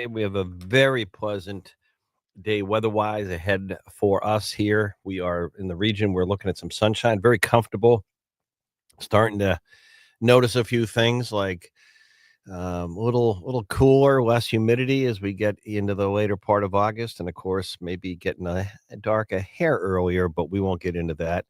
We have a very pleasant day weather-wise ahead for us here. We are in the region. We're looking at some sunshine, very comfortable. Starting to notice a few things like a little cooler, less humidity as we get into the later part of August, and of course, maybe getting a hair earlier, but we won't get into that.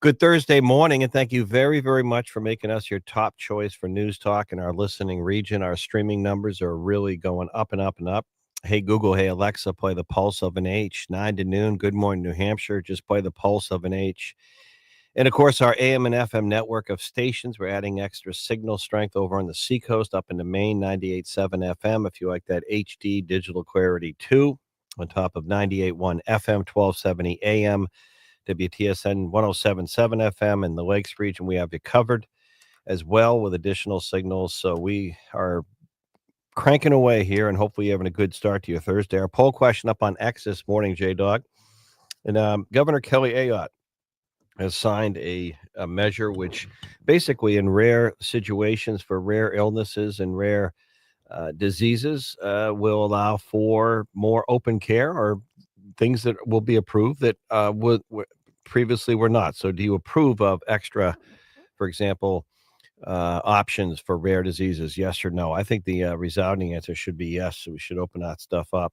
Good Thursday morning, and thank you very, very much for making us your top choice for news talk in our listening region. Our streaming numbers are really going up and up and up. Hey, Google, hey, Alexa, play the pulse of an H, 9 to noon. Good morning, New Hampshire. Just play the pulse of an H. And of course, our AM and FM network of stations. We're adding extra signal strength over on the seacoast up into Maine, 98.7 FM. If you like that HD digital clarity too, on top of 98.1 FM, 1270 AM. WTSN 107.7 FM in the Lakes region. We have you covered as well with additional signals. So we are cranking away here and hopefully you're having a good start to your Thursday. Our poll question up on X this morning, J-Dog. And Governor Kelly Ayotte has signed a measure which basically in rare situations for rare illnesses and rare diseases will allow for more open care or things that will be approved that would previously were not. So do you approve of extra, for example, options for rare diseases? Yes or no? I think the resounding answer should be yes. So we should open that stuff up.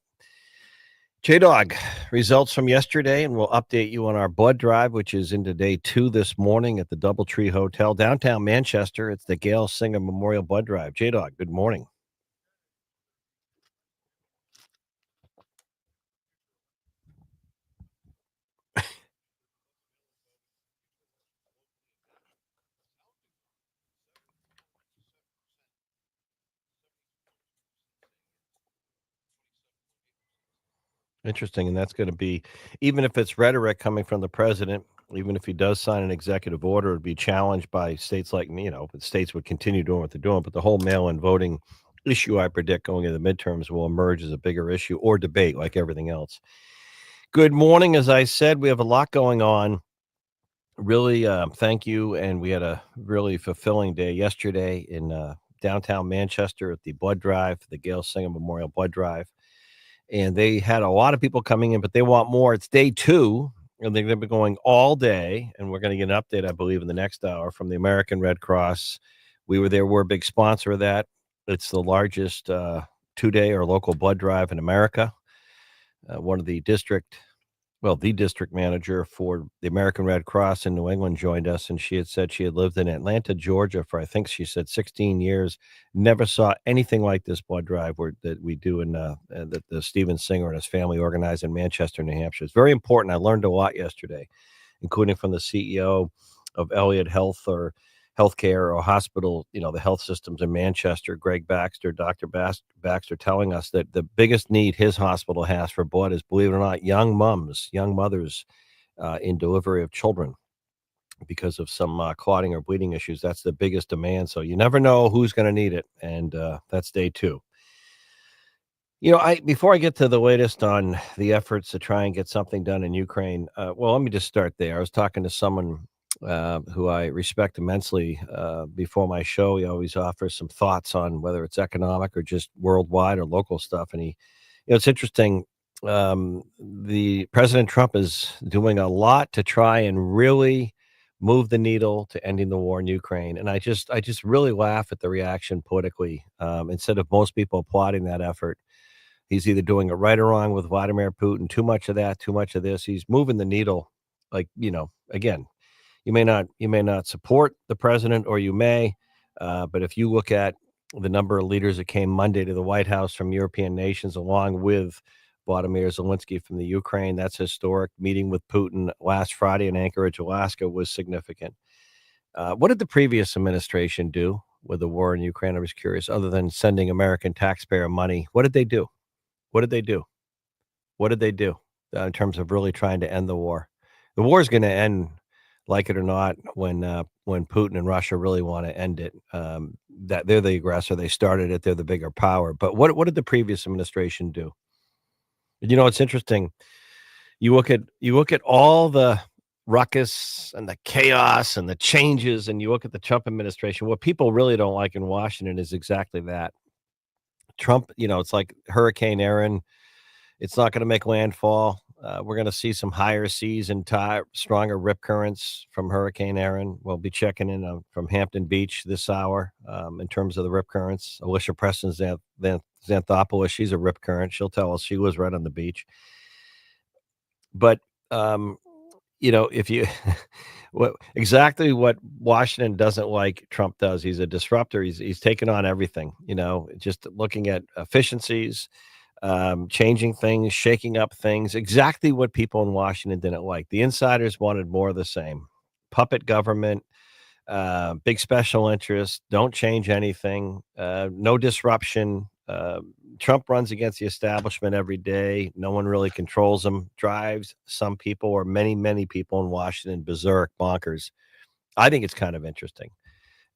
J-Dog, results from yesterday, and we'll update you on our blood drive, which is into day 2 this morning at the Doubletree Hotel, downtown Manchester. It's the Gail Singer Memorial Blood Drive. J-Dog, good morning. Interesting, and that's gonna be even if it's rhetoric coming from the president, even if he does sign an executive order, it'd be challenged by states like me, but states would continue doing what they're doing, but the whole mail-in voting issue, I predict, going into the midterms will emerge as a bigger issue or debate like everything else. Good morning, as I said, we have a lot going on. Really, thank you, and we had a really fulfilling day yesterday in, downtown Manchester at the blood drive, the Gail Singer Memorial Blood Drive. And they had a lot of people coming in, but they want more. It's day 2, and they're going to be going all day. And we're going to get an update, I believe, in the next hour from the American Red Cross. We were there. We're a big sponsor of that. It's the largest 2-day or local blood drive in America. One of the district manager for the American Red Cross in New England joined us, and she had said she had lived in Atlanta, Georgia for, I think she said 16 years, never saw anything like this blood drive that we do that the Steven Singer and his family organized in Manchester, New Hampshire. It's very important. I learned a lot yesterday, including from the CEO of Elliott Health or Healthcare or hospital, the health systems in Manchester, Greg Baxter, Dr. Baxter, telling us that the biggest need his hospital has for blood is, believe it or not, young mothers in delivery of children because of some clotting or bleeding issues. That's the biggest demand. So you never know who's going to need it. And that's day 2. Before I get to the latest on the efforts to try and get something done in Ukraine, let me just start there. I was talking to someone who I respect immensely before my show. He always offers some thoughts on whether it's economic or just worldwide or local stuff. And it's interesting. The President Trump is doing a lot to try and really move the needle to ending the war in Ukraine. And I just really laugh at the reaction politically. Instead of most people applauding that effort, he's either doing it right or wrong with Vladimir Putin. Too much of that, too much of this. He's moving the needle. Again, you may not support the president, or you may, but if you look at the number of leaders that came Monday to the White House from European nations, along with Vladimir Zelensky from the Ukraine, that's historic. Meeting with Putin last Friday in Anchorage, Alaska, was significant. What did the previous administration do with the war in Ukraine? I was curious. Other than sending American taxpayer money, what did they do? What did they do? What did they do in terms of really trying to end the war? The war is going to end, like it or not, when Putin and Russia really want to end it. That they're the aggressor, they started it, they're the bigger power. But what did the previous administration do? It's interesting. You look at all the ruckus and the chaos and the changes, and you look at the Trump administration. What people really don't like in Washington is exactly that. Trump, it's like Hurricane Aaron. It's not going to make landfall. We're going to see some higher seas and stronger rip currents from Hurricane Aaron. We'll be checking in from Hampton Beach this hour in terms of the rip currents. Alicia Preston Xanthopoulos, she's a rip current. She'll tell us she was right on the beach. But um, if you exactly what Washington doesn't like Trump does. He's a disruptor. He's taken on everything, just looking at efficiencies, changing things, shaking up things, exactly what people in Washington didn't like. The insiders wanted more of the same. Puppet government, big special interests, don't change anything, no disruption. Trump runs against the establishment every day. No one really controls him, drives some people or many, many people in Washington berserk, bonkers. I think it's kind of interesting.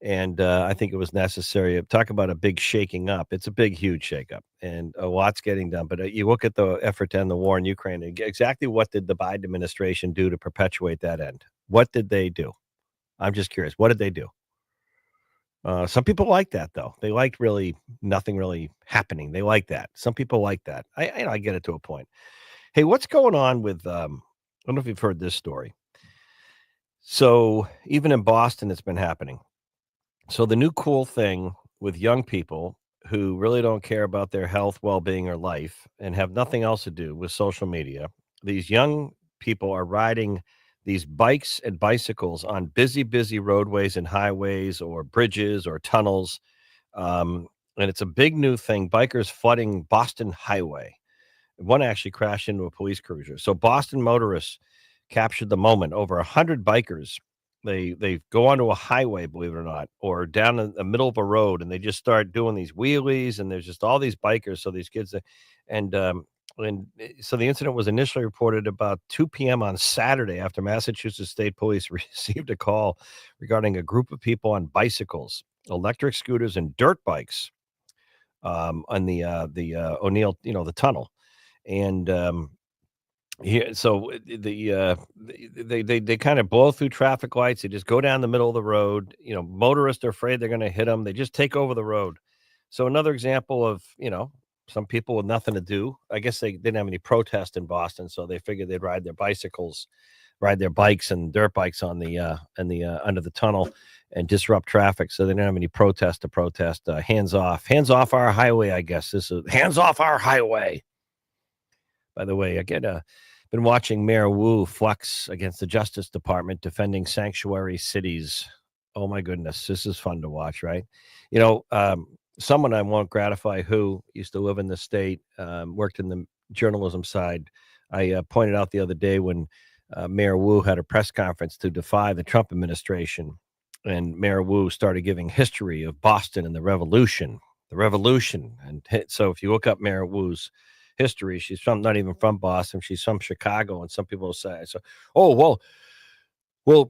And I think it was necessary. Talk about a big shaking up. It's a big, huge shakeup, and a lot's getting done. But you look at the effort to end the war in Ukraine. Exactly what did the Biden administration do to perpetuate that end? What did they do? I'm just curious. What did they do? Some people like that, though. They like really nothing really happening. They like that. Some people like that. I get it to a point. Hey, what's going on with? I don't know if you've heard this story. So even in Boston, it's been happening. So the new cool thing with young people who really don't care about their health, well-being, or life and have nothing else to do with social media, these young people are riding these bikes and bicycles on busy, busy roadways and highways or bridges or tunnels. And it's a big new thing. Bikers flooding Boston Highway. One actually crashed into a police cruiser. So Boston motorists captured the moment. Over 100 bikers. They go onto a highway, believe it or not, or down in the middle of a road, and they just start doing these wheelies. And there's just all these bikers. So these kids, and so the incident was initially reported about 2 p.m. on Saturday after Massachusetts State Police received a call regarding a group of people on bicycles, electric scooters, and dirt bikes on the O'Neill, the tunnel. And here, so they kind of blow through traffic lights. They just go down the middle of the road. Motorists are afraid they're going to hit them. They just take over the road. So another example of some people with nothing to do. I guess they didn't have any protest in Boston, so they figured they'd ride their bikes and dirt bikes on the under the tunnel and disrupt traffic. So they didn't have any protest to protest. Hands off our highway. I guess this is hands off our highway. By the way, been watching Mayor Wu flex against the Justice Department defending sanctuary cities. Oh my goodness, this is fun to watch, right? Someone I won't gratify who used to live in the state, worked in the journalism side. I pointed out the other day when Mayor Wu had a press conference to defy the Trump administration, and Mayor Wu started giving history of Boston and the revolution. And so if you look up Mayor Wu's history, she's not even from Boston. She's from Chicago. And some people say, so, oh, well, where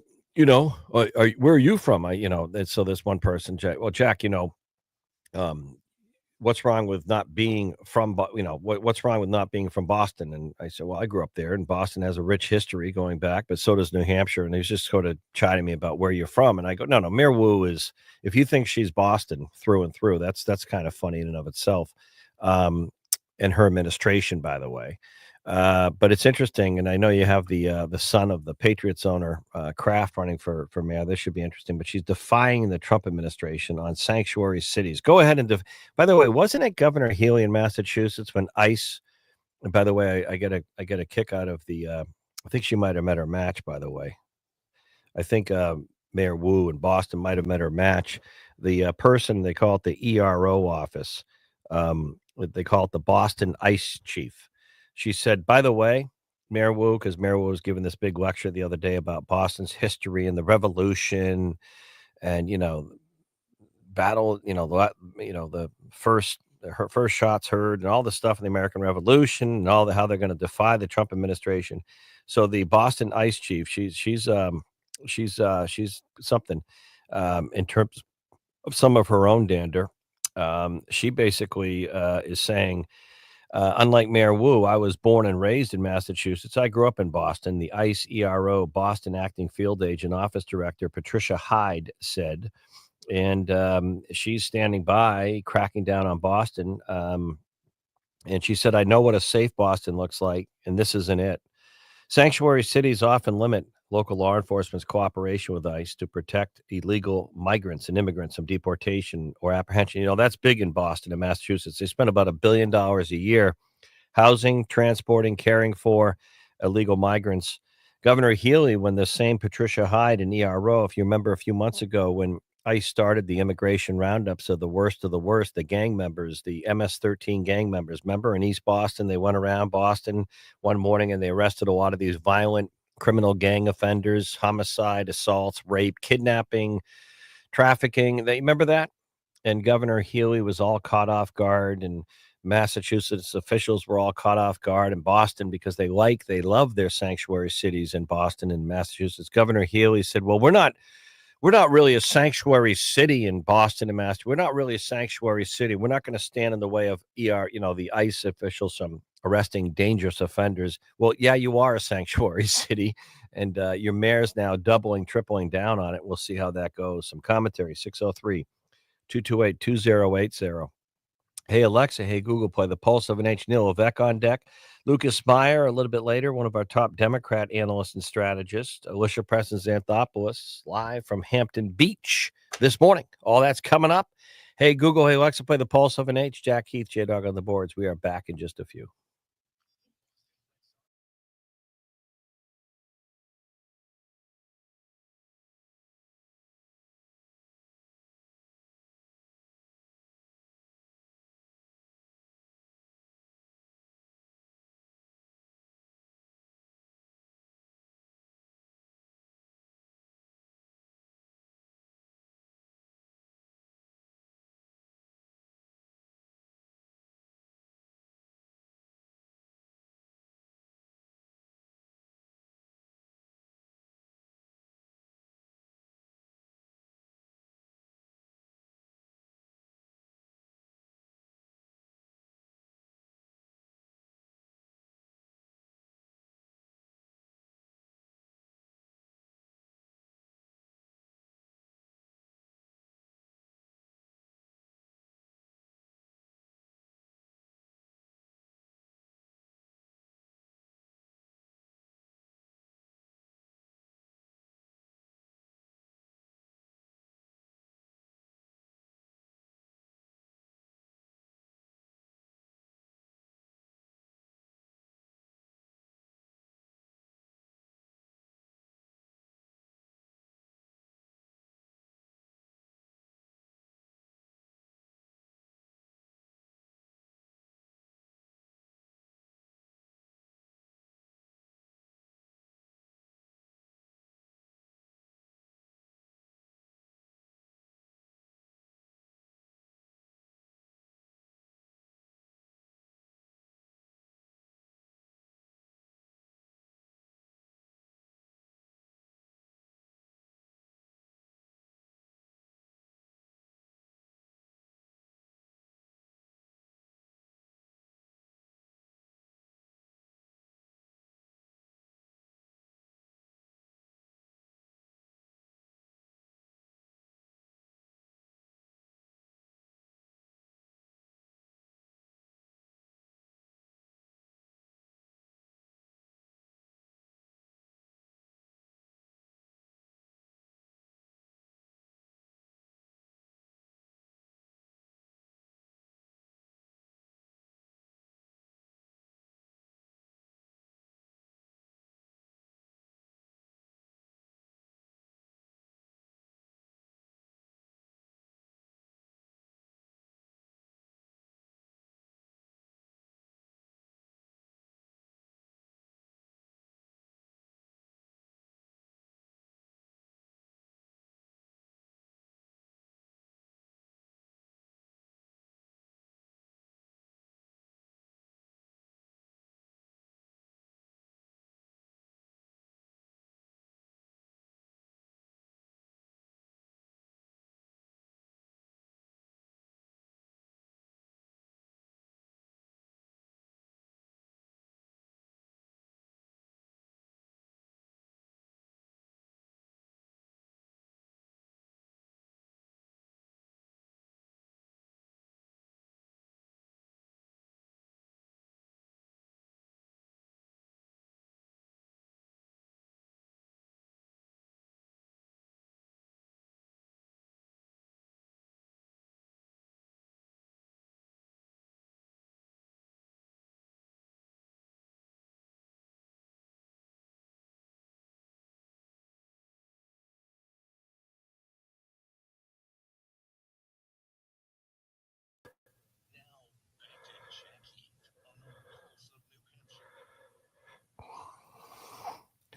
are you from? And so this one person, Jack, what's wrong with not being from, what's wrong with not being from Boston? And I said, well, I grew up there, and Boston has a rich history going back, but so does New Hampshire. And he's just sort of chiding me about where you're from. And I go, no, Mayor Wu is, if you think she's Boston through and through, that's kind of funny in and of itself. And her administration, by the way. But it's interesting, and I know you have the son of the Patriots owner, Kraft, running for mayor. This should be interesting. But she's defying the Trump administration on sanctuary cities. Go ahead and by the way, wasn't it Governor Healy in Massachusetts when ICE? And by the way, I get a kick out of the. I think she might have met her match. By the way, I think Mayor Wu in Boston might have met her match. The person, they call it the ERO office. They call it the Boston ICE chief. She said, by the way, Mayor Wu, because Mayor Wu was giving this big lecture the other day about Boston's history and the revolution and, battle, her first shots heard and all the stuff in the American Revolution and how they're going to defy the Trump administration. So the Boston ICE chief, she's something in terms of some of her own dander. She basically is saying, unlike Mayor Wu, I was born and raised in Massachusetts. I grew up in Boston. The ICE ERO Boston acting field agent office director, Patricia Hyde, said, and she's standing by, cracking down on Boston. And she said, "I know what a safe Boston looks like, and this isn't it." Sanctuary cities often limit local law enforcement's cooperation with ICE to protect illegal migrants and immigrants from deportation or apprehension. That's big in Boston and Massachusetts. They spend about $1 billion a year housing, transporting, caring for illegal migrants. Governor Healy, when the same Patricia Hyde and ERO, if you remember a few months ago when ICE started the immigration roundups of the worst, the gang members, the MS-13 gang members. Remember in East Boston, they went around Boston one morning and they arrested a lot of these violent criminal gang offenders, homicide, assaults, rape, kidnapping, trafficking. They remember that? And Governor Healy was all caught off guard, and Massachusetts officials were all caught off guard in Boston because they love their sanctuary cities in Boston and Massachusetts. Governor Healy said, "Well, we're not really a sanctuary city in Boston and Mass. We're not really a sanctuary city. We're not going to stand in the way of the ICE officials from arresting dangerous offenders." Well, yeah, you are a sanctuary city, and your mayor's now doubling, tripling down on it. We'll see how that goes. Some commentary, 603-228-2080. Hey, Alexa. Hey, Google, play The Pulse of an H. Neil Levesque on deck. Lucas Meyer, a little bit later, one of our top Democrat analysts and strategists. Alicia Preston-Xanthopoulos, live from Hampton Beach this morning. All that's coming up. Hey, Google, hey, Alexa, play The Pulse of an H. Jack Heath, J-Dog on the boards. We are back in just a few.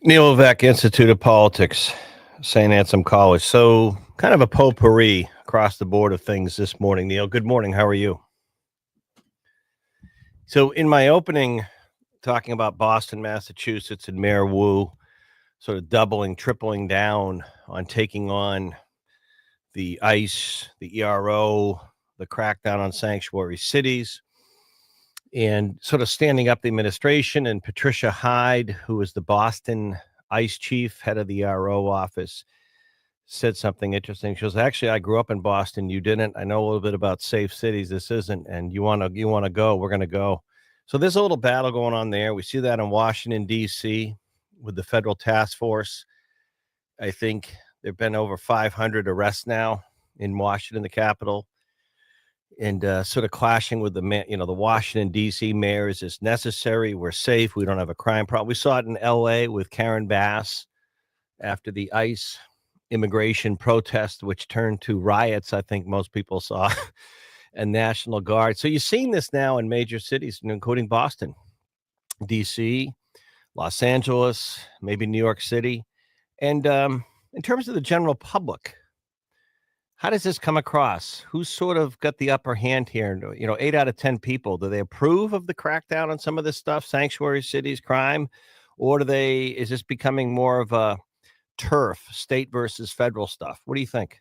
Neil Levesque, Institute of Politics, St. Anselm College. So, kind of a potpourri across the board of things this morning. Neil, good morning. How are you? So, in my opening, talking about Boston, Massachusetts, and Mayor Wu sort of doubling, tripling down on taking on the ICE, the ERO, the crackdown on sanctuary cities, and sort of standing up the administration. And Patricia Hyde, who is the Boston ICE chief, head of the ERO office, said something interesting. She goes, "Actually, I grew up in Boston. You didn't. I know a little bit about safe cities. This isn't. And you want to go. We're going to go." So there's a little battle going on there. We see that in Washington D.C. with the federal task force. I think there've been over 500 arrests now in Washington, the capital, and sort of clashing with the Washington D.C. mayor. Is this necessary? We're safe. We don't have a crime problem. We saw it in L.A. with Karen Bass after the ICE immigration protest, which turned to riots. I think most people saw and National Guard. So you're seeing this now in major cities, including Boston, DC, Los Angeles, maybe New York City. And in terms of the general public, how does this come across? Who's sort of got the upper hand here? 8 out of 10 people, do they approve of the crackdown on some of this stuff, sanctuary cities, crime? Or is this becoming more of a turf, state versus federal stuff? What do you think?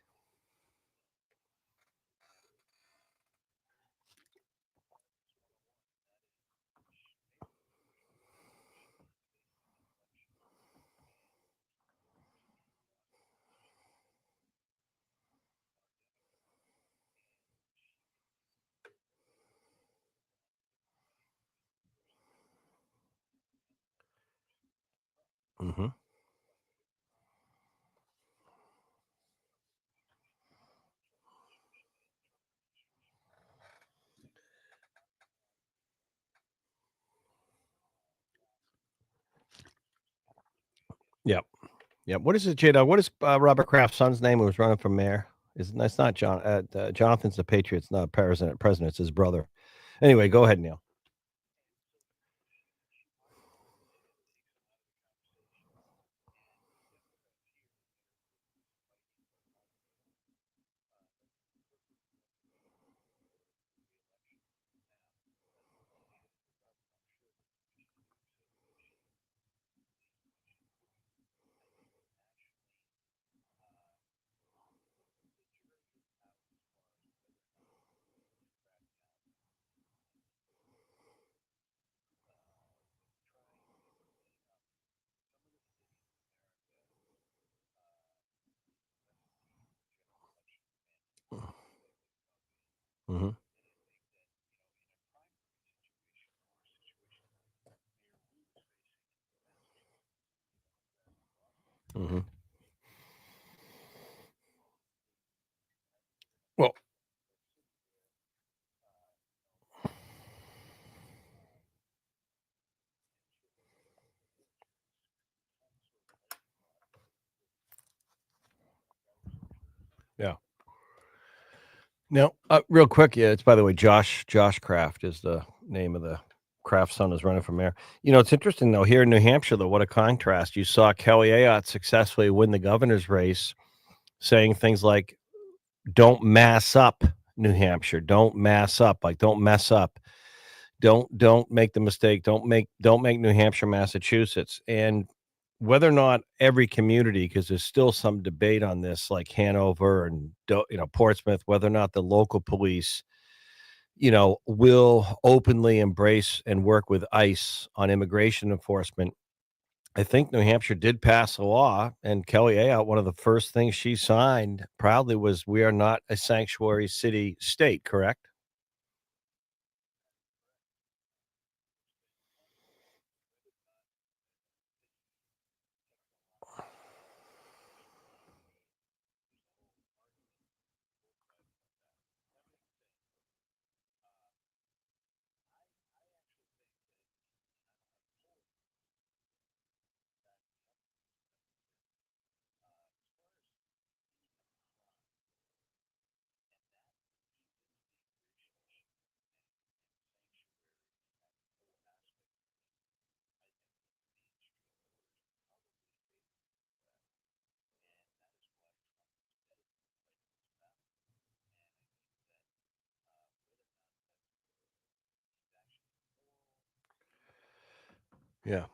Hmm. Yep. Yep. What is it, Jada? What is Robert Kraft's son's name who was running for mayor? That's not John. Jonathan's the Patriots, not president. President, it's his brother. Anyway, go ahead, Neil. Hmm. Hmm. Well, yeah. Now, real quick, yeah. It's by the way, Josh Kraft is the name of the Kraft son is running for mayor. It's interesting though. Here in New Hampshire, though, what a contrast! You saw Kelly Ayotte successfully win the governor's race, saying things like, "Don't mass up, New Hampshire. Don't mass up. Like, don't mess up. Don't make the mistake. Don't make New Hampshire, Massachusetts." And whether or not every community, because there's still some debate on this, like Hanover and Portsmouth, whether or not the local police, will openly embrace and work with ICE on immigration enforcement. I think New Hampshire did pass a law, and Kelly Ayotte, one of the first things she signed proudly was, "We are not a sanctuary city state." Correct? Yeah.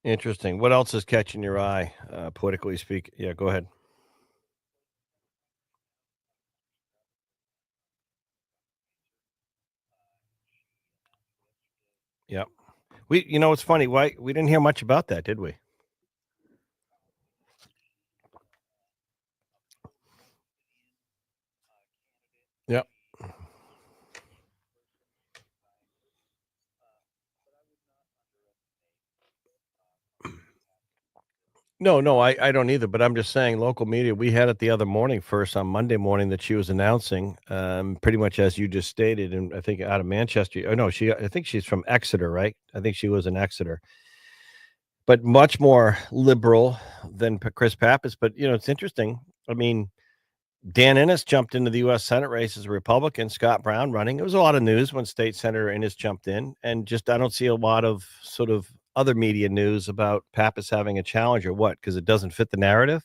Interesting. What else is catching your eye, politically speak Yeah, go ahead. Yeah. It's funny, why we didn't hear much about that, did we? Yeah. No, no, I don't either, but I'm just saying local media, we had it the other morning first on Monday morning that she was announcing, pretty much as you just stated, and I think out of Manchester. Oh, no, I think she's from Exeter, right? I think she was in Exeter, but much more liberal than Chris Pappas. But, it's interesting. I mean, Dan Innes jumped into the U.S. Senate race as a Republican, Scott Brown running. It was a lot of news when State Senator Innes jumped in, and just I don't see a lot of sort of other media news about Pappas having a challenge or what, because it doesn't fit the narrative.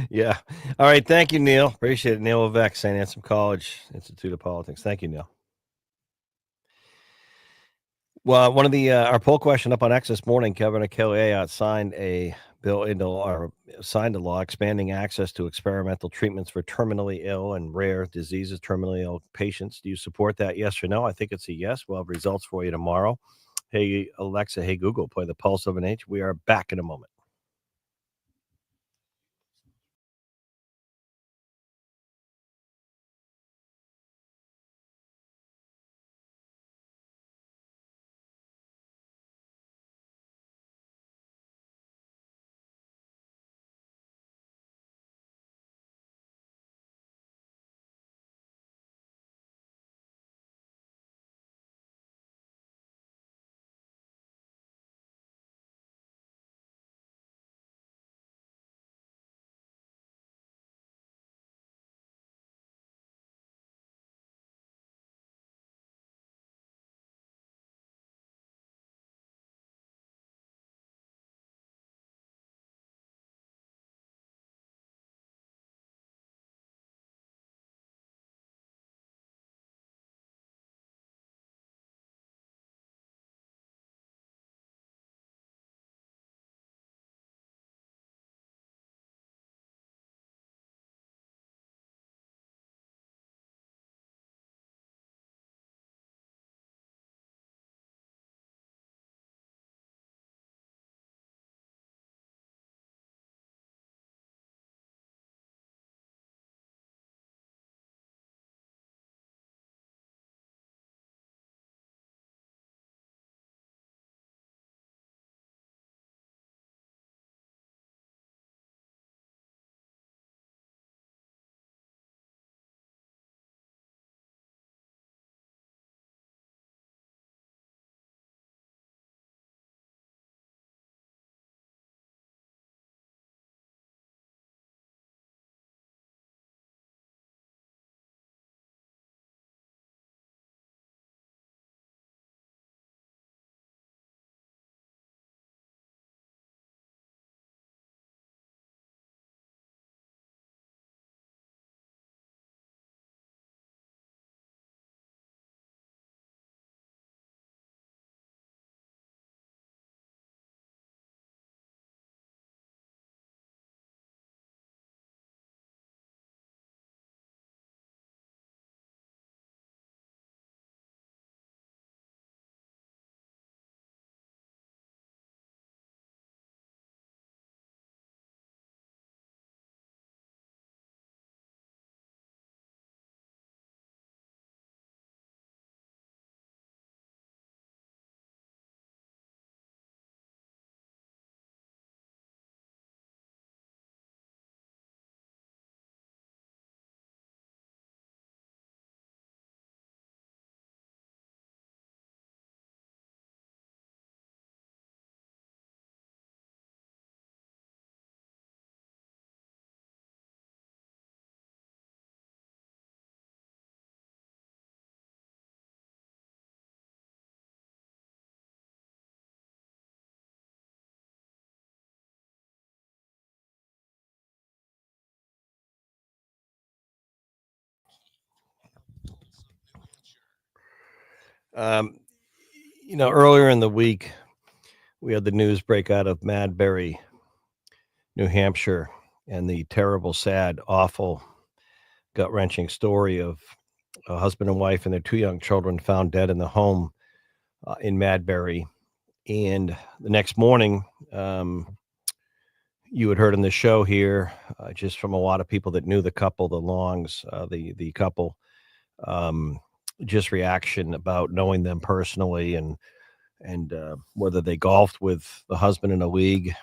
Yeah. All right. Thank you, Neil. Appreciate it. Neil Levesque, St. Anselm College, Institute of Politics. Thank you, Neil. Well, one of the our poll question up on X this morning, Governor Kelly Ayotte signed a bill into law, or signed a law expanding access to experimental treatments for terminally ill and rare diseases, terminally ill patients. Do you support that? Yes or no? I think it's a yes. We'll have results for you tomorrow. Hey Alexa, hey Google, play the Pulse of an Age. We are back in a moment. Um, Earlier in the week, we had the news break out of Madbury, New Hampshire, and the terrible, sad, awful, gut wrenching story of a husband and wife and their two young children found dead in the home in Madbury. And the next morning, you had heard in the show here, just from a lot of people that knew the couple, the Longs, the couple, um, just reaction about knowing them personally and whether they golfed with the husband in a league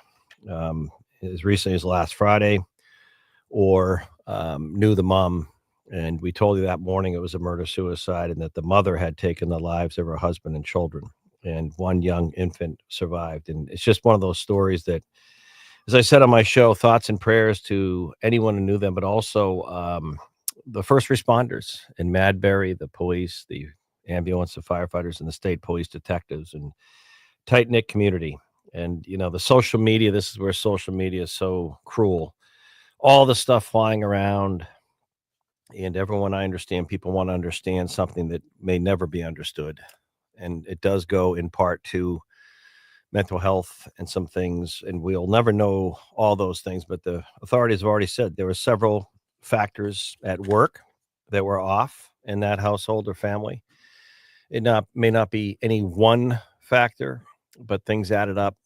as recently as last Friday or knew the mom. And we told you that morning it was a murder suicide and that the mother had taken the lives of her husband and children. And one young infant survived. And it's just one of those stories that, as I said on my show, thoughts and prayers to anyone who knew them, but also the first responders in Madbury, the police, the ambulance, the firefighters, and the state police detectives, and tight knit community. And the social media. This is where social media is so cruel. All the stuff flying around, and everyone. I understand people want to understand something that may never be understood, and it does go in part to mental health and some things, and we'll never know all those things. But the authorities have already said there were several factors at work that were off in that household or family. It not may not be any one factor, but things added up.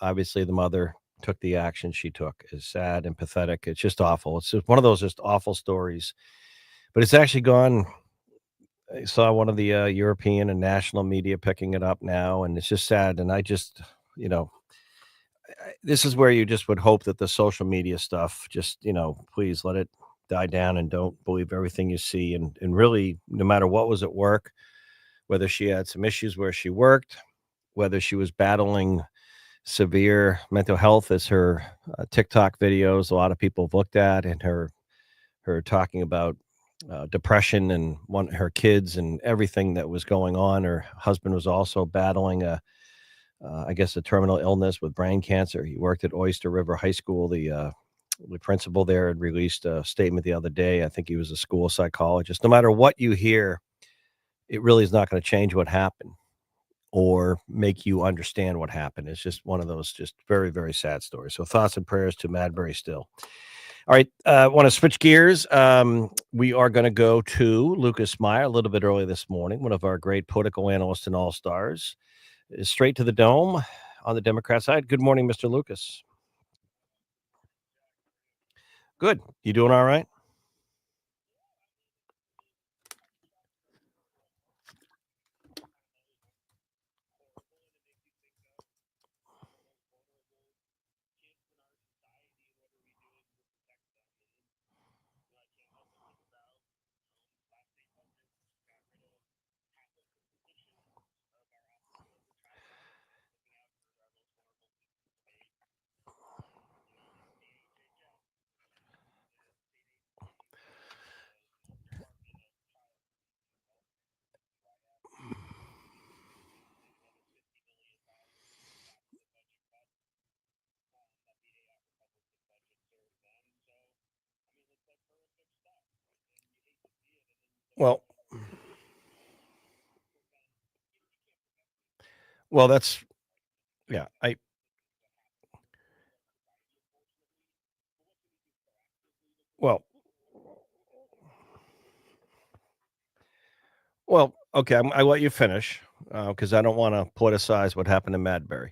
Obviously, the mother took the action she took is sad and pathetic. It's just awful. It's just one of those just awful stories. But it's actually gone. I saw one of the European and national media picking it up now, and it's just sad. And I just, you know, this is where you just would hope that the social media stuff just, please let it die down and don't believe everything you see. And really, no matter what was at work, whether she had some issues where she worked, whether she was battling severe mental health, as her TikTok videos a lot of people have looked at, and her talking about depression and her kids and everything that was going on. Her husband was also battling I guess, a terminal illness with brain cancer. He worked at Oyster River High School. The principal there had released a statement the other day. I think he was a school psychologist. No matter what you hear, it really is not going to change what happened or make you understand what happened. It's just one of those just very, very sad stories. So thoughts and prayers to Madbury still. All right. I want to switch gears. We are going to go to Lucas Meyer a little bit early this morning, one of our great political analysts and all stars, is straight to the dome on the Democrat side. Good morning, Mr. Lucas. Good. You doing all right? Well, that's yeah. Well, okay. I let you finish because I don't want to politicize what happened in Madbury.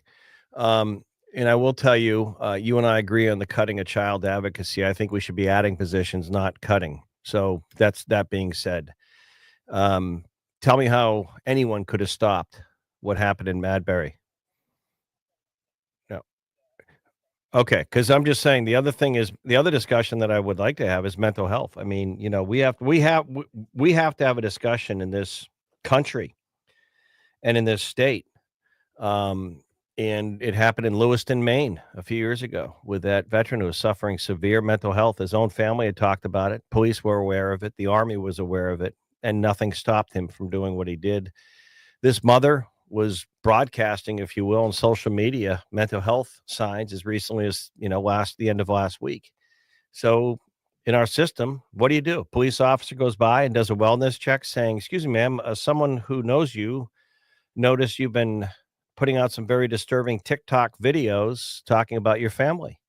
Um, and I will tell you, you and I agree on the cutting of child advocacy. I think we should be adding positions, not cutting. So that's that being said. Um, Tell me how anyone could have stopped what happened in Madbury. No. Okay, because I'm just saying the other thing is the other discussion that I would like to have is mental health. I mean, we have to have a discussion in this country and in this state. Um, and it happened in Lewiston, Maine, a few years ago with that veteran who was suffering severe mental health. His own family had talked about it. Police were aware of it. The army was aware of it, and nothing stopped him from doing what he did. This mother was broadcasting, if you will, on social media mental health signs as recently as the end of last week. So in our system, what do you do? Police officer goes by and does a wellness check saying, "Excuse me, ma'am, someone who knows you noticed you've been putting out some very disturbing TikTok videos talking about your family.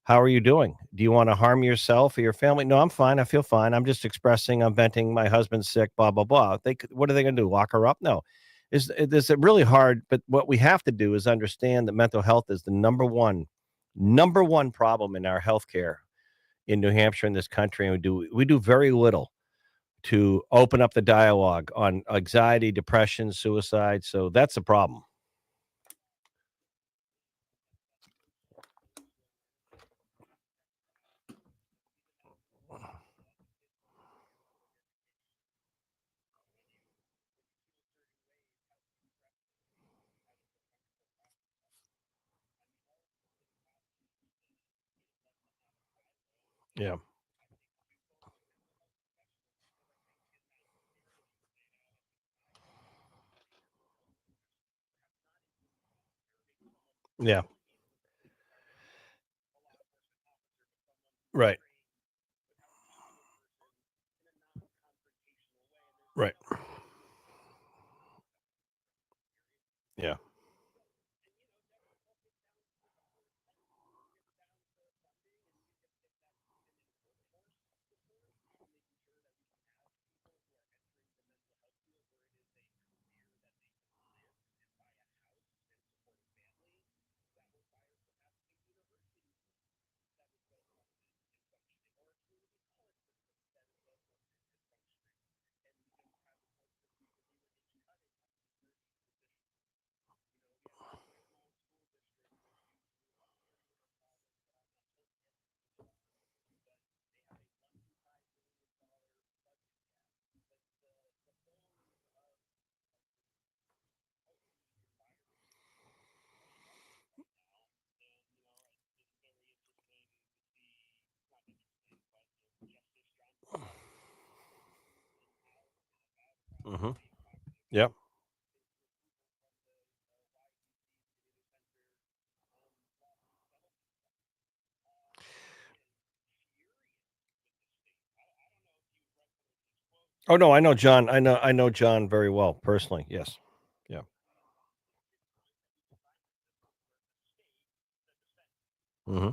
How are you doing? Do you want to harm yourself or your family?" "No, I'm fine. I feel fine. I'm just expressing, I'm venting. My husband's sick, blah, blah, blah." What are they going to do? Lock her up? No. Is it really hard? But what we have to do is understand that mental health is the number one problem in our healthcare in New Hampshire in this country. And we do very little to open up the dialogue on anxiety, depression, suicide. So that's a problem. Yeah. Yeah. Right. Right. Yeah. Hmm. Yep. Oh no, I know John. I know John very well personally. Yes. Yeah. Hmm.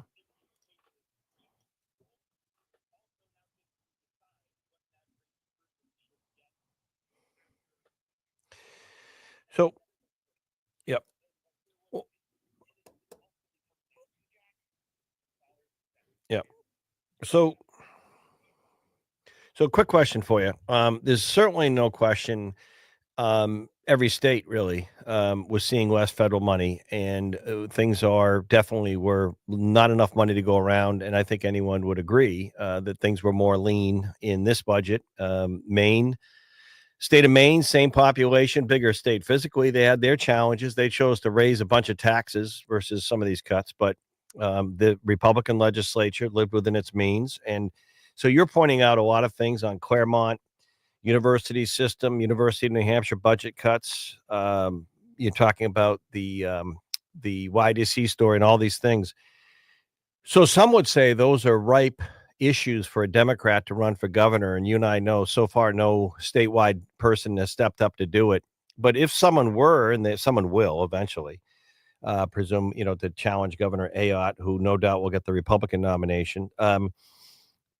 So, yep. Well, yep. So, quick question for you. There's certainly no question. Every state really was seeing less federal money, and things are definitely were not enough money to go around. And I think anyone would agree that things were more lean in this budget. State of Maine, same population, bigger state. Physically, they had their challenges. They chose to raise a bunch of taxes versus some of these cuts, but the Republican legislature lived within its means. And so you're pointing out a lot of things on Claremont University system, University of New Hampshire budget cuts. You're talking about the YDC story and all these things. So some would say those are ripe issues for a Democrat to run for governor, and you and I know so far no statewide person has stepped up to do it. But if someone were, and someone will eventually, presume to challenge Governor Ayotte, who no doubt will get the Republican nomination.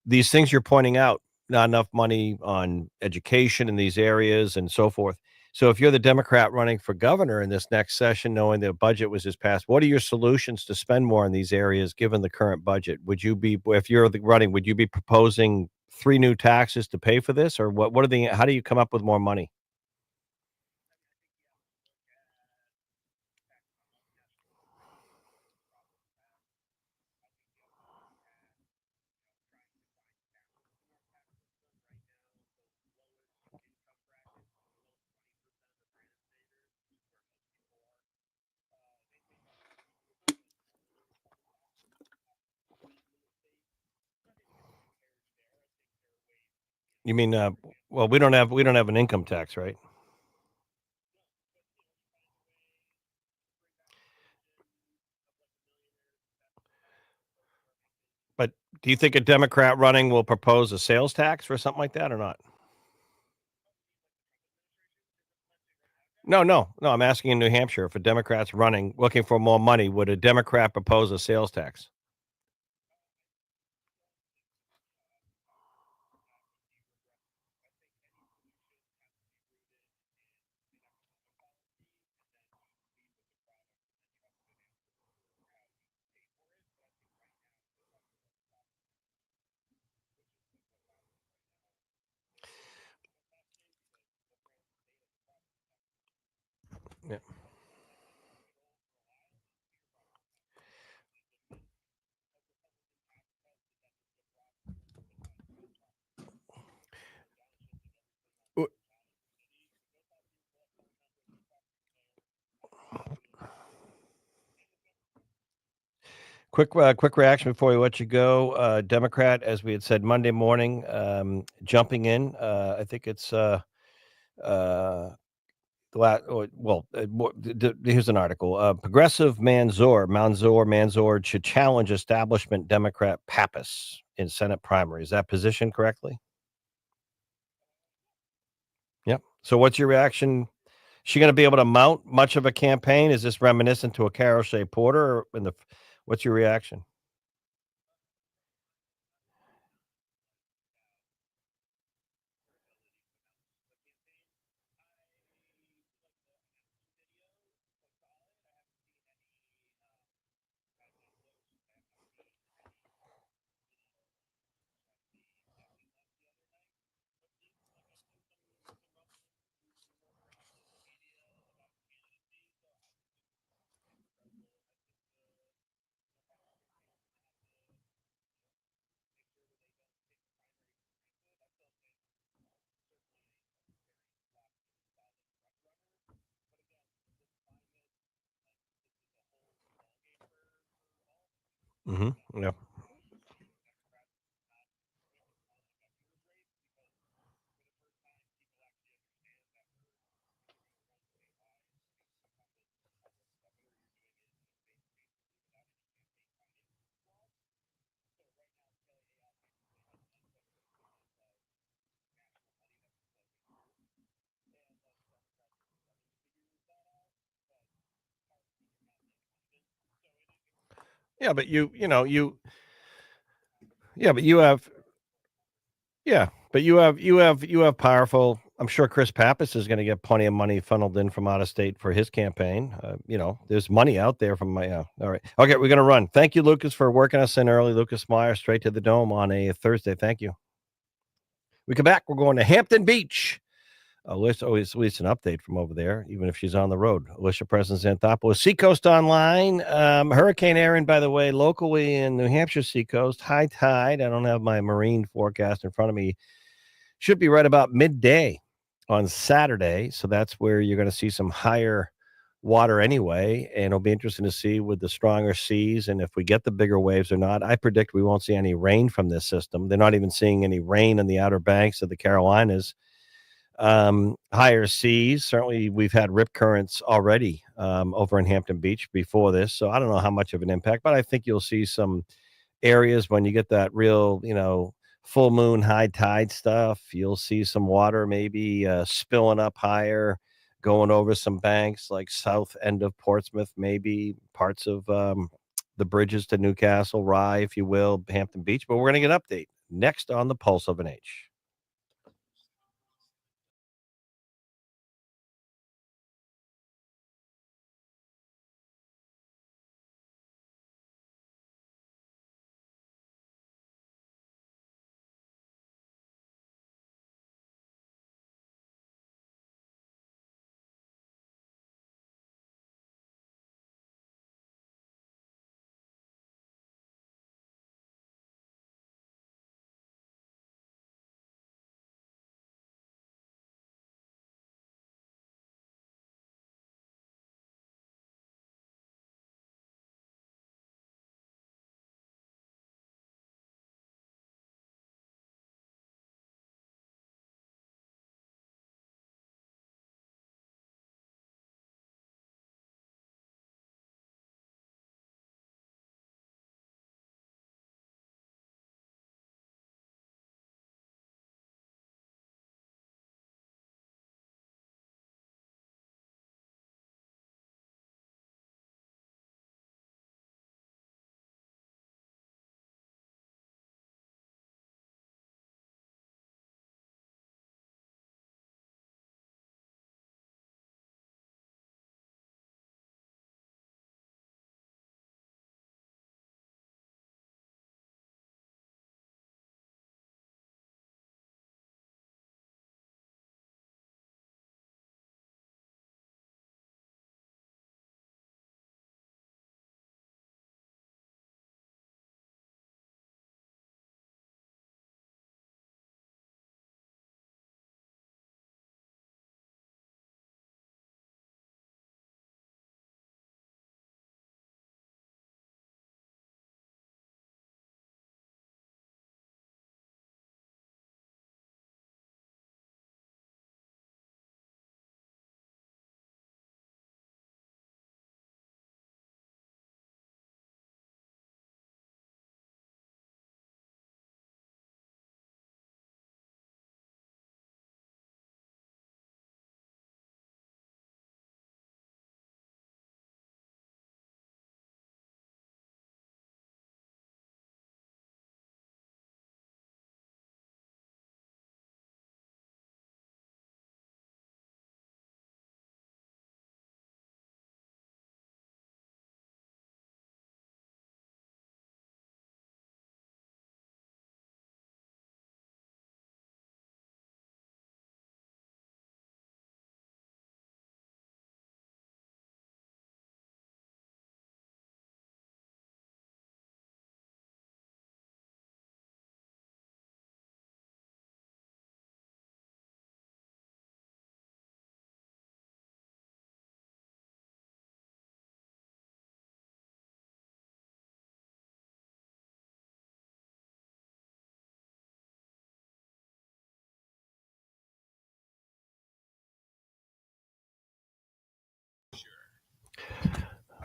These things you're pointing out, not enough money on education in these areas and so forth. So if you're the Democrat running for governor in this next session, knowing the budget was just passed, what are your solutions to spend more in these areas given the current budget? Would you be, if you're running, would you be proposing three new taxes to pay for this, or what are the, how do you come up with more money? You mean, well, we don't have an income tax, right? But do you think a Democrat running will propose a sales tax or something like that or not? No, no, no. I'm asking in New Hampshire if a Democrat's running looking for more money, would a Democrat propose a sales tax? Yeah. W- quick reaction before we let you go. Democrat, as we had said Monday morning, jumping in. I think it's uh, here's an article. Progressive Manzor should challenge establishment Democrat Pappas in Senate primary. Is that position correctly? Yep. So what's your reaction? She going to be able to mount much of a campaign? Is this reminiscent to a Carol Shea Porter? What's your reaction? Hmm. Yeah. Yeah, but yeah, but you have Yeah, but you have powerful. I'm sure Chris Pappas is going to get plenty of money funneled in from out of state for his campaign. There's money out there from my. Yeah. All right. Okay, we're going to run. Thank you, Lucas, for working us in early. Lucas Meyer, straight to the dome on a Thursday. Thank you. We come back. We're going to Hampton Beach. Alicia always at least an update from over there, even if she's on the road. Alicia Presence Anthopoulos, Seacoast Online. Hurricane Aaron, by the way, locally in New Hampshire Seacoast, high tide. I don't have my marine forecast in front of me. Should be right about midday on Saturday. So that's where you're going to see some higher water anyway. And it'll be interesting to see with the stronger seas and if we get the bigger waves or not. I predict we won't see any rain from this system. They're not even seeing any rain in the outer banks of the Carolinas. Higher seas. Certainly, we've had rip currents already over in Hampton Beach before this. So I don't know how much of an impact, but I think you'll see some areas when you get that real, full moon, high tide stuff, you'll see some water maybe spilling up higher, going over some banks like south end of Portsmouth, maybe parts of the bridges to Newcastle, Rye, if you will, Hampton Beach. But we're going to get an update next on the Pulse of an H.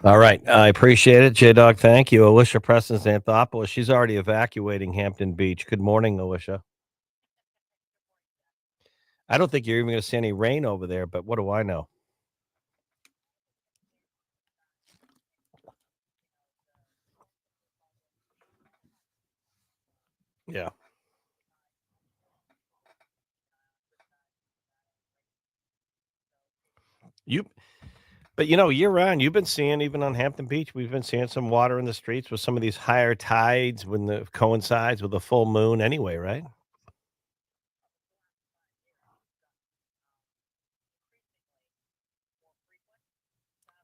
All right. I appreciate it. J Dog, thank you. Alicia Preston's Anthopoulos. She's already evacuating Hampton Beach. Good morning, Alicia. I don't think you're even going to see any rain over there, but what do I know? Yeah. You But, year round, you've been seeing even on Hampton Beach, we've been seeing some water in the streets with some of these higher tides when the coincides with the full moon anyway, right?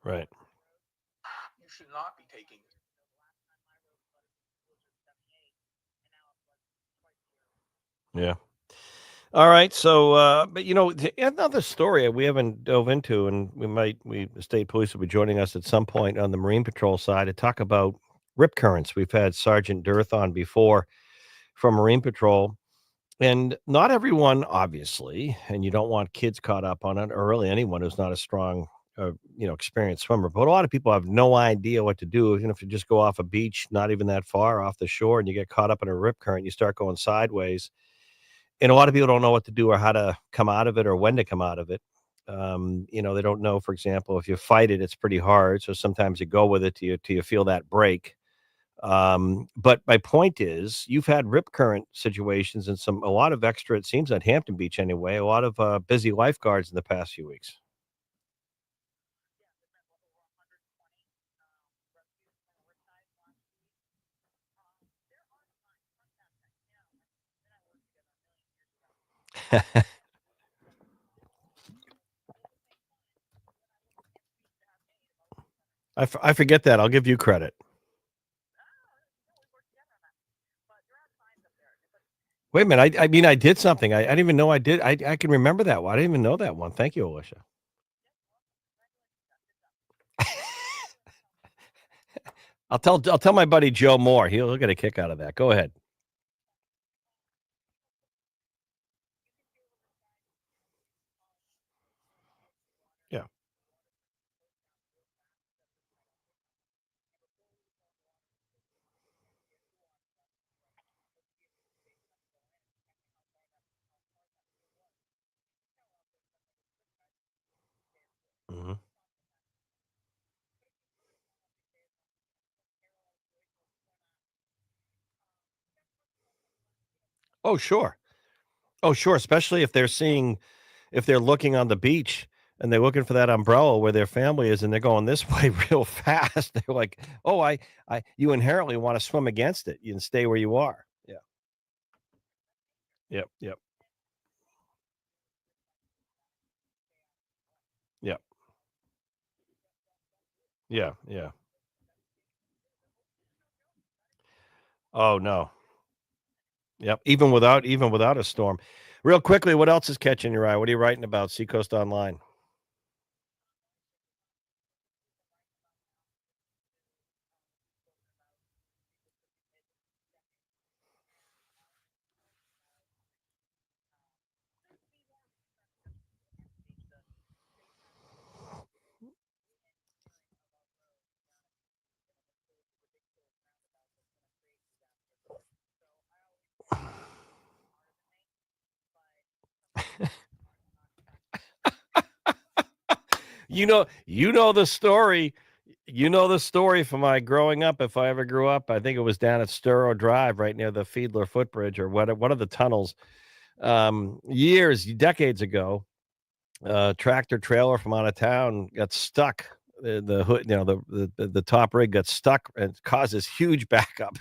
Right. Yeah. All right. So, but another story we haven't dove into, and the state police will be joining us at some point on the Marine Patrol side to talk about rip currents. We've had Sergeant Dirth on before from Marine Patrol. And not everyone, obviously, and you don't want kids caught up on it, or really anyone who's not a strong, experienced swimmer. But a lot of people have no idea what to do. Even if you just go off a beach, not even that far off the shore, and you get caught up in a rip current, you start going sideways. And a lot of people don't know what to do or how to come out of it or when to come out of it. They don't know, for example, if you fight it, it's pretty hard. So sometimes you go with it till you feel that break. But my point is, you've had rip current situations and a lot of extra, it seems at Hampton Beach anyway, a lot of busy lifeguards in the past few weeks. I forget that. I'll give you credit. Wait a minute. I mean, I did something. I didn't even know I did. I can remember that one. I didn't even know that one. Thank you, Alicia. I'll tell my buddy Joe Moore. He'll get a kick out of that. Go ahead. Yeah. Mhm. Oh, sure. Oh, sure. Especially if they're looking on the beach and they're looking for that umbrella where their family is and they're going this way real fast, they're like, "Oh, you inherently wanna swim against it and stay where you are." Yeah. Yep, yep, yep. Yeah, yeah. Oh, no. Yep, even without a storm. Real quickly, what else is catching your eye? What are you writing about? Seacoast Online. You know the story. You know the story from my growing up, if I ever grew up. I think it was down at Sturrow Drive right near the Fiedler Footbridge or one of the tunnels, decades ago. Tractor trailer from out of town got stuck. The hood, the top rig got stuck and caused this huge backup.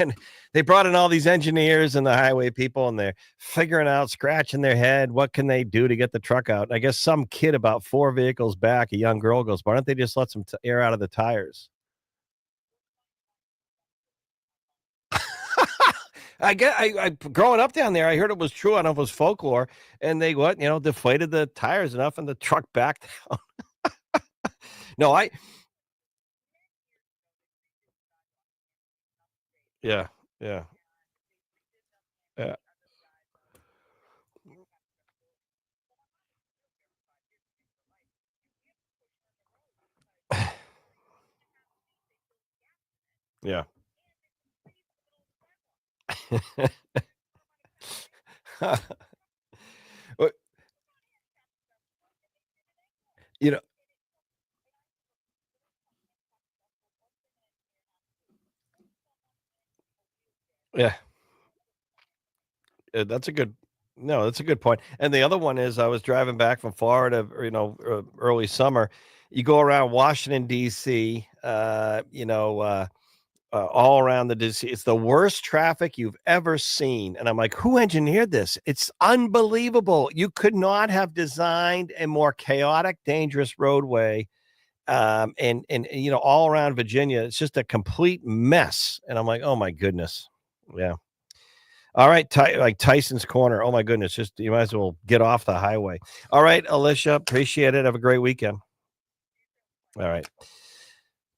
And they brought in all these engineers and the highway people, and they're figuring out, scratching their head, what can they do to get the truck out? And I guess some kid about four vehicles back, a young girl goes, "Why don't they just let some air out of the tires?" Growing up down there, I heard it was true. I don't know if it was folklore, and they deflated the tires enough, and the truck backed down. No, yeah, yeah, yeah. Yeah. Well, you know, yeah, that's a good no, that's a good point. And the other one is I was driving back from Florida, early summer. You go around Washington D.C., all around the DC. It's the worst traffic you've ever seen. And I'm like, who engineered this? It's unbelievable. You could not have designed a more chaotic, dangerous roadway. All around Virginia, it's just a complete mess. And I'm like, oh my goodness. Yeah. All right, like Tyson's Corner. Oh my goodness, just you might as well get off the highway. All right, Alicia, appreciate it. Have a great weekend. All right.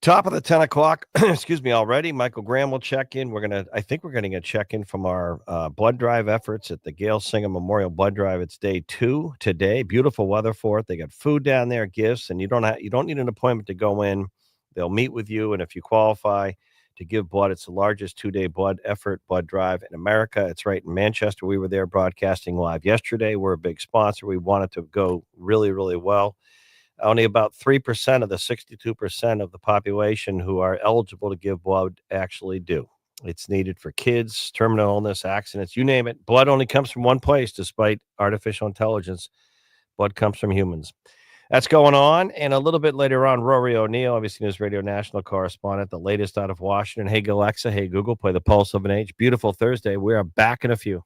Top of the 10 o'clock, excuse me, already. Michael Graham will check in. I think we're getting a check in from our blood drive efforts at the Gail Singer Memorial Blood Drive. It's day 2 today. Beautiful weather for it. They got food down there, gifts, and you don't need an appointment to go in. They'll meet with you. And if you qualify to give blood, it's the largest 2-day blood drive in America. It's right in Manchester. We were there broadcasting live yesterday. We're a big sponsor. We want it to go really, really well. Only about 3% of the 62% of the population who are eligible to give blood actually do. It's needed for kids, terminal illness, accidents, you name it. Blood only comes from one place, despite artificial intelligence. Blood comes from humans. That's going on. And a little bit later on, Rory O'Neill, ABC News Radio national correspondent, the latest out of Washington. Hey, Alexa. Hey, Google, play the pulse of an age. Beautiful Thursday. We are back in a few.